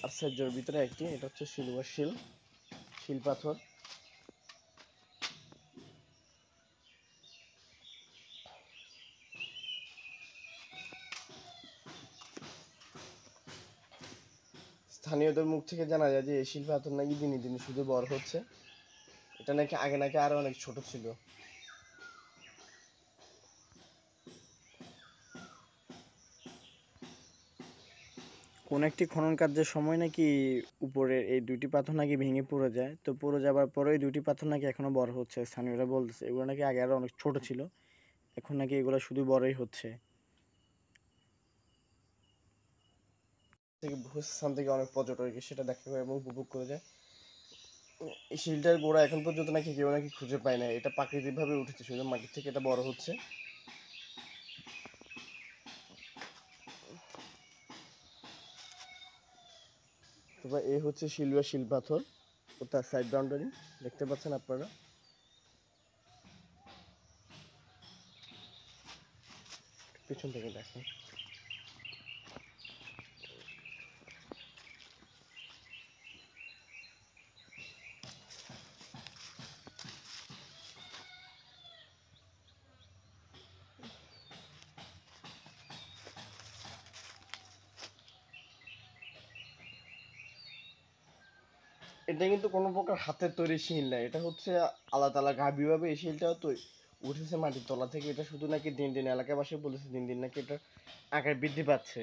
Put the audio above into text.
আশ্চর্যের ভিতরে একটি। এটা হচ্ছে সিলভার শিল পাথর। স্থানীয়দের মুখ থেকে জানা যায় যে এই শিল পাথর নাকি দিনে দিনে শুধু বড় হচ্ছে। এটা নাকি আগে নাকি আরো অনেক ছোট ছিল। কোন একটি খনন কার্যের সময় নাকি উপরের এই দুটি পাথর নাকি ভেঙে পড়ে যায়। তো পড়ে যাবার পরে এই দুটি পাথর নাকি এখনো বড় হচ্ছে। স্থানীয়রা বলতেছে এগুলো নাকি আগে আরো অনেক ছোট ছিল, এখন নাকি এগুলো শুধু বড়ই হচ্ছে। স্থান থেকে অনেক পর্যটক সেটা দেখা করে এবং উপভোগ করে যায়। এই শিলটার গোড়া এখন পর্যন্ত নাকি কেউ নাকি খুঁজে পায় না। এটা প্রাকৃতিকভাবে উঠেছে, শুধু মাটির থেকে এটা বড় হচ্ছে। তারপর এই হচ্ছে সিলভার শিল পাথর ও তার সাইড বাউন্ডারি দেখতে পাচ্ছেন আপনারা। পিছন থেকে দেখেন। এটা কিন্তু কোনো প্রকার হাতের তৈরি শিল না, এটা হচ্ছে আল্লাহ তাআলা গাভীভাবে এই শিলটাও তো উঠেছে মাটির তলা থেকে। এটা শুধু নাকি দিন দিন এলাকাবাসী বলেছে দিন দিন নাকি এটা আকার বৃদ্ধি পাচ্ছে।